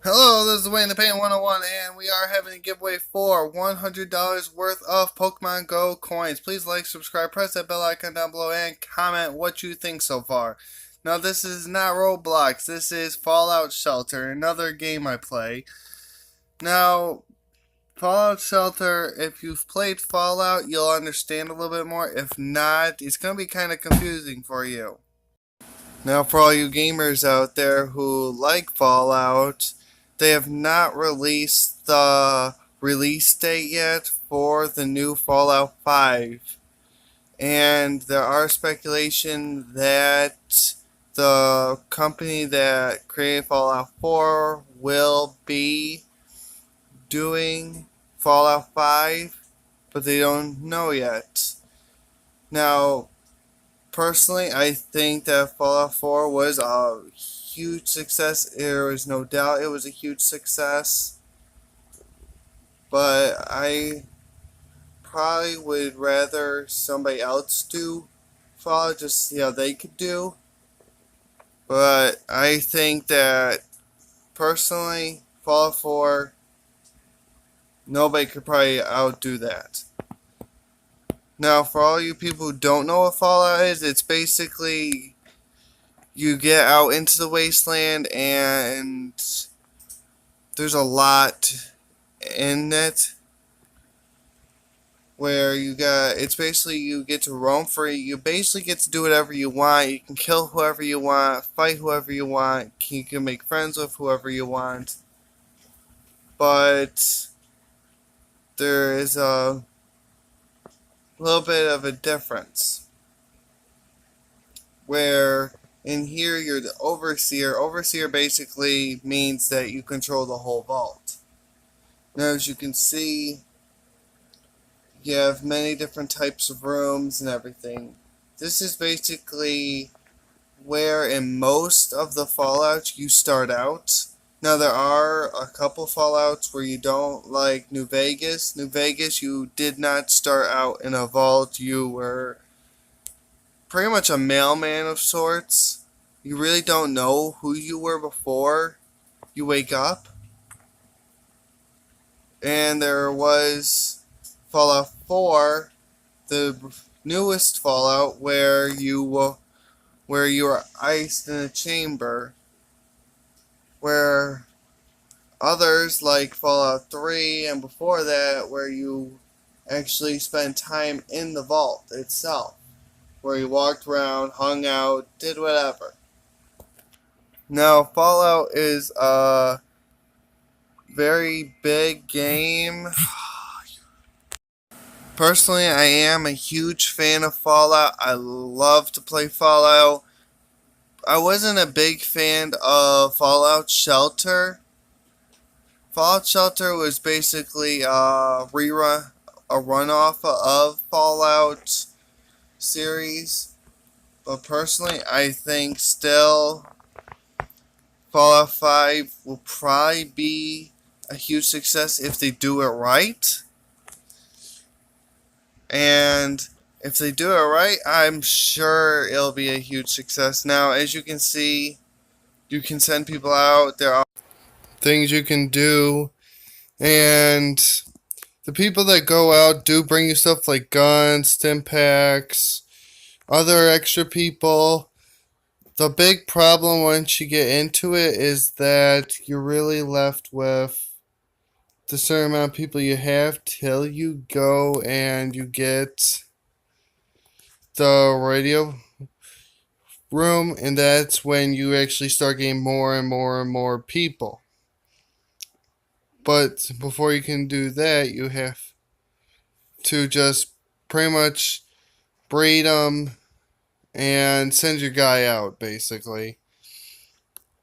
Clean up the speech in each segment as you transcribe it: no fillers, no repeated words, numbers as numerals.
Hello, this is Wayne the Paint 101, and we are having a giveaway for $100 worth of Pokemon Go coins. Please like, subscribe, press that bell icon down below, and comment what you think so far. Now, this is not Roblox, this is Fallout Shelter, another game I play. Now, Fallout Shelter, if you've played Fallout, you'll understand a little bit more. If not, it's going to be kind of confusing for you. Now, for all you gamers out there who like Fallout, they have not released the release date yet for the new Fallout 5. And there are speculation that the company that created Fallout 4 will be doing Fallout 5, but they don't know yet. Now, personally, I think that Fallout 4 was a huge success. There is no doubt it was a huge success. But I probably would rather somebody else do Fallout just to see how they could do. But I think that personally, Fallout 4, nobody could probably outdo that. Now, for all you people who don't know what Fallout is, it's basically you get out into the wasteland and there's a lot in it where it's basically you get to roam free. You basically get to do whatever you want. You can kill whoever you want, fight whoever you want, you can make friends with whoever you want. But there is a little bit of a difference where in here you're the overseer. Overseer basically means that you control the whole vault. Now, as you can see, you have many different types of rooms and everything. This is basically where in most of the Fallouts you start out. Now, there are a couple Fallouts where you don't, like New Vegas. New Vegas, you did not start out in a vault. You were pretty much a mailman of sorts. You really don't know who you were before you wake up. And there was Fallout 4, the newest Fallout, where you were iced in a chamber, where others like Fallout 3 and before that, where you actually spent time in the vault itself, where you walked around, hung out, did whatever. Now, Fallout is a very big game. Personally, I am a huge fan of Fallout. I love to play Fallout. I wasn't a big fan of Fallout Shelter. Fallout Shelter was basically a runoff of Fallout series. But personally, I think still Fallout 5 will probably be a huge success if they do it right. And if they do it right, I'm sure it'll be a huge success. Now, as you can see, you can send people out. There are things you can do. And the people that go out do bring you stuff like guns, stim packs, other extra people. The big problem once you get into it is that you're really left with the certain amount of people you have till you go and you get the radio room, and that's when you actually start getting more and more and more people. But before you can do that, you have to just pretty much breed them and send your guy out, basically.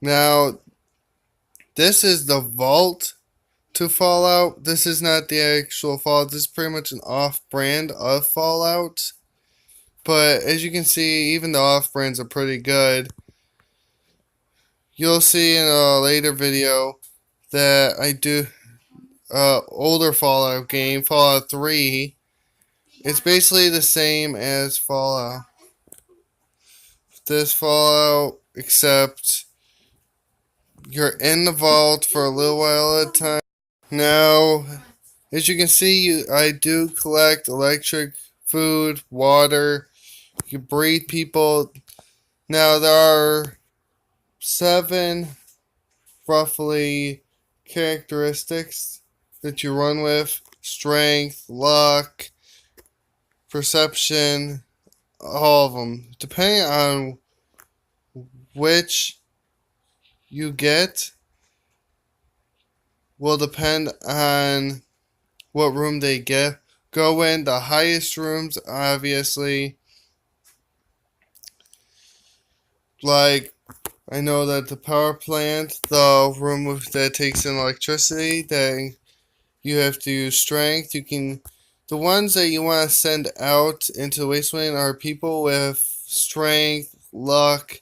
Now, this is the vault to Fallout. This is not the actual Fallout. This is pretty much an off-brand of Fallout. But as you can see, even the off-brands are pretty good. You'll see in a later video that I do older Fallout game, Fallout 3. It's basically the same as Fallout. This Fallout, except you're in the vault for a little while at a time. Now, as you can see, I do collect electric, food, water. You can breed people. Now, there are 7 roughly characteristics that you run with: strength, luck, perception, all of them. Depending on which you get, will depend on what room they go in. The highest rooms, obviously, like I know that the power plant, the room that takes in electricity, that you have to use strength. The ones that you want to send out into the wasteland are people with strength, luck,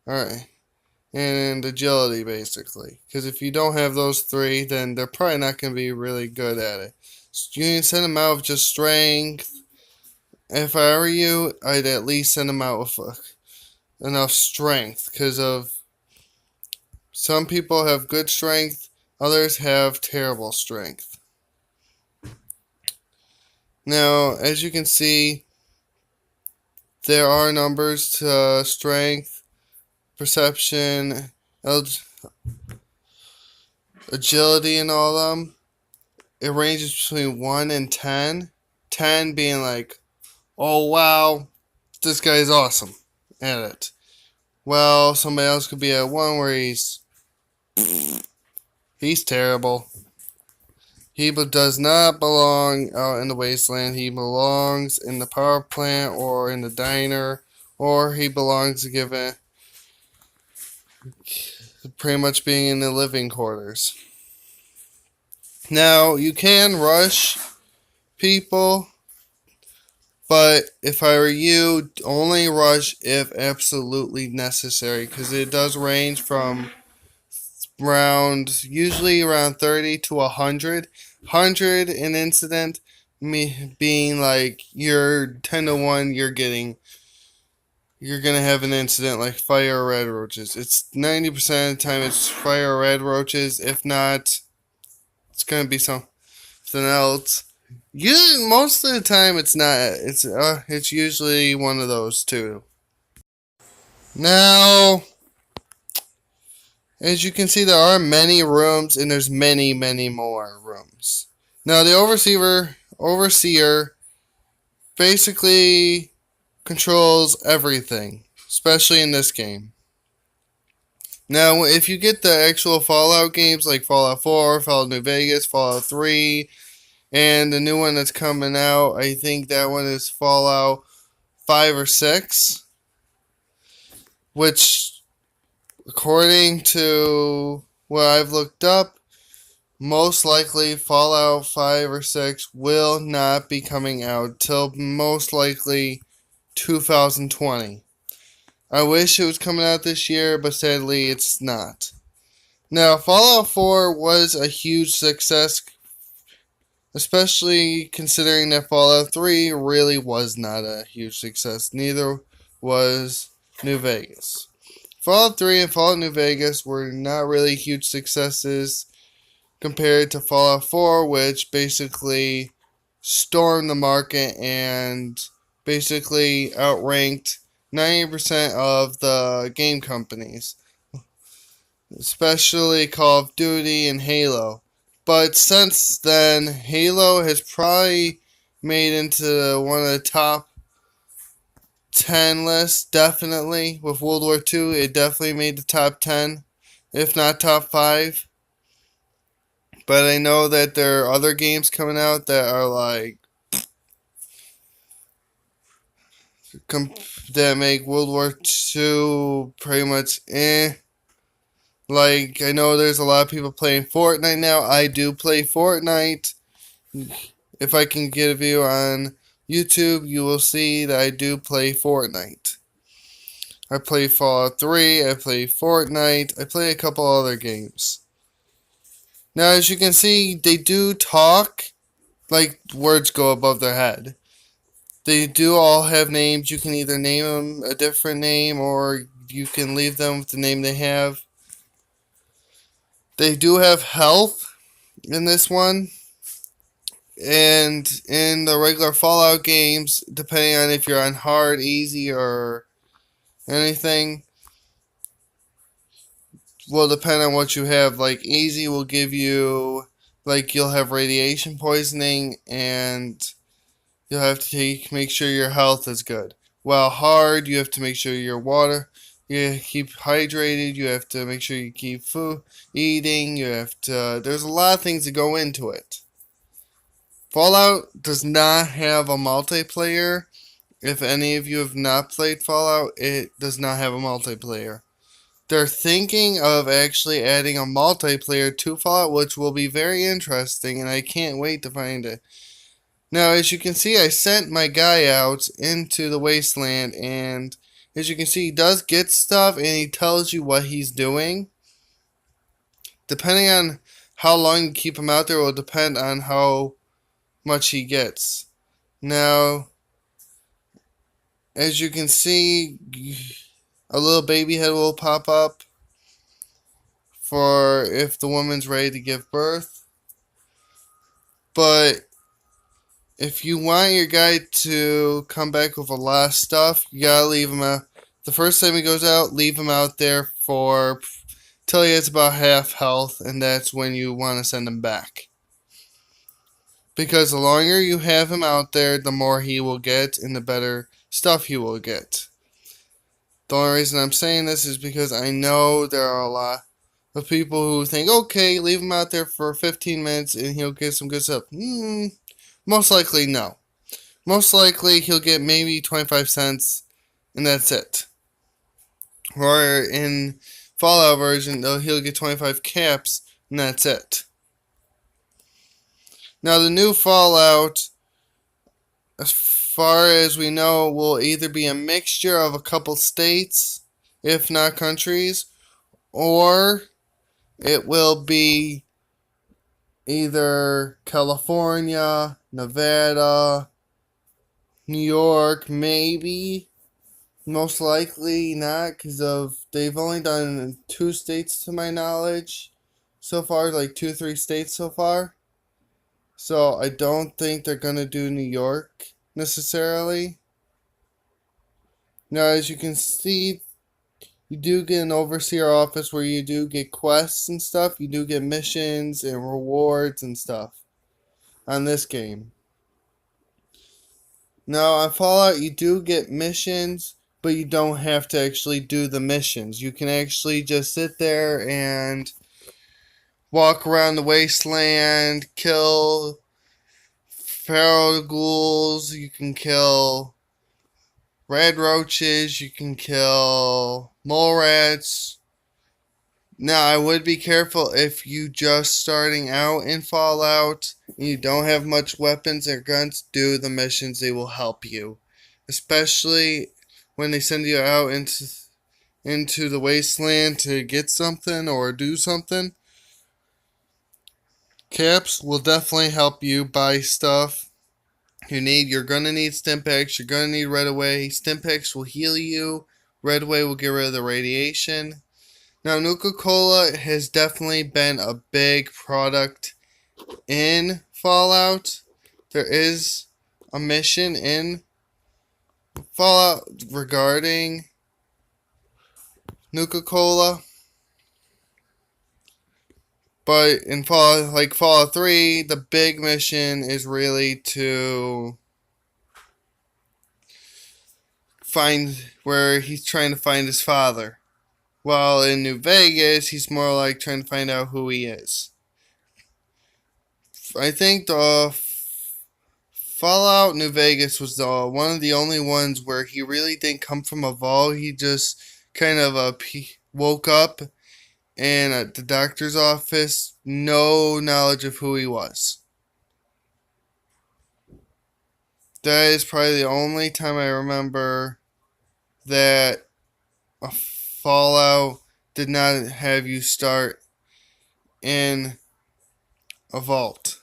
and agility, basically. Because if you don't have those 3, then they're probably not going to be really good at it. So you can send them out with just strength. If I were you, I'd at least send them out with enough strength, because of some people have good strength, others have terrible strength. Now, as you can see, there are numbers to strength, perception, agility, and all of them. It ranges between 1 and 10. 10 being like, oh wow, this guy's awesome at it. Well, somebody else could be at 1 where he's terrible. He does not belong out in the wasteland. He belongs in the power plant or in the diner, or he belongs to given pretty much being in the living quarters. Now, you can rush people, but if I were you, only rush if absolutely necessary, because it does range from usually around 30 to 100. 100 an incident, me being like you're 10 to 1, you're gonna have an incident like fire or red roaches. It's 90% of the time it's fire or red roaches. If not, it's gonna be something else. Usually, most of the time it's not. It's usually one of those two. Now, as you can see, there are many rooms, and there's many, many more rooms. Now, the overseer basically controls everything, especially in this game. Now, if you get the actual Fallout games like Fallout 4, Fallout New Vegas, Fallout 3, and the new one that's coming out, I think that one is Fallout 5 or 6, which, according to what I've looked up, most likely Fallout 5 or 6 will not be coming out till most likely 2020. I wish it was coming out this year, but sadly it's not. Now, Fallout 4 was a huge success, especially considering that Fallout 3 really was not a huge success. Neither was New Vegas. Fallout 3 and Fallout New Vegas were not really huge successes compared to Fallout 4, which basically stormed the market and basically outranked 90% of the game companies, especially Call of Duty and Halo. But since then, Halo has probably made into one of the top 10 lists, definitely. With World War II, it definitely made the top 10, if not top 5. But I know that there are other games coming out that are like that make World War II pretty much Like, I know there's a lot of people playing Fortnite now. I do play Fortnite. If I can get a view on YouTube, you will see that I do play Fortnite. I play Fallout 3, I play Fortnite, I play a couple other games. Now, as you can see, they do talk like words go above their head. They do all have names. You can either name them a different name or you can leave them with the name they have. They do have health in this one. And in the regular Fallout games, depending on if you're on hard, easy, or anything, will depend on what you have. Like, easy will give you, like, you'll have radiation poisoning, and you'll have to make sure your health is good. While hard, you have to make sure your water, you keep hydrated, you have to make sure you keep food, eating, you have to, there's a lot of things that go into it. Fallout does not have a multiplayer. If any of you have not played Fallout, it does not have a multiplayer. They're thinking of actually adding a multiplayer to Fallout, which will be very interesting, and I can't wait to find it. Now, as you can see, I sent my guy out into the wasteland, and as you can see, he does get stuff, and he tells you what he's doing. Depending on how long you keep him out there will depend on how much he gets. Now, as you can see, a little baby head will pop up for if the woman's ready to give birth. But if you want your guy to come back with a lot of stuff, you gotta leave him out. The first time he goes out, leave him out there for till he has about half health, and that's when you want to send him back. Because the longer you have him out there, the more he will get, and the better stuff he will get. The only reason I'm saying this is because I know there are a lot of people who think, okay, leave him out there for 15 minutes and he'll get some good stuff. Most likely, no. Most likely, he'll get maybe 25 cents, and that's it. Or in Fallout version, he'll get 25 caps, and that's it. Now, the new Fallout, as far as we know, will either be a mixture of a couple states, if not countries, or it will be either California, Nevada, New York, maybe. Most likely not, because they've only done 2 states to my knowledge so far, like 2-3 states so far. So I don't think they're going to do New York necessarily. Now, as you can see, you do get an overseer office where you do get quests and stuff. You do get missions and rewards and stuff on this game. Now, on Fallout, you do get missions, but you don't have to actually do the missions. You can actually just sit there and walk around the wasteland, kill feral ghouls, you can kill red roaches, you can kill mole rats. Now, I would be careful if you just starting out in Fallout and you don't have much weapons or guns. Do the missions, they will help you. Especially when they send you out into the wasteland to get something or do something. Caps will definitely help you buy stuff you need. You're going to need Stimpaks. You're going to need Red Away. Stimpaks will heal you. Red Away will get rid of the radiation. Now, Nuka-Cola has definitely been a big product in Fallout. There is a mission in Fallout regarding Nuka-Cola. But in Fallout 3, the big mission is really to find where he's trying to find his father. While in New Vegas, he's more like trying to find out who he is. I think the Fallout New Vegas was one of the only ones where he really didn't come from a vault. He just kind of woke up and at the doctor's office, no knowledge of who he was. That is probably the only time I remember that a Fallout did not have you start in a vault.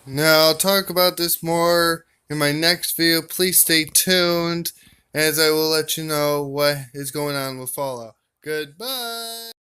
Now, I'll talk about this more in my next video. Please stay tuned as I will let you know what is going on with Fallout. Goodbye!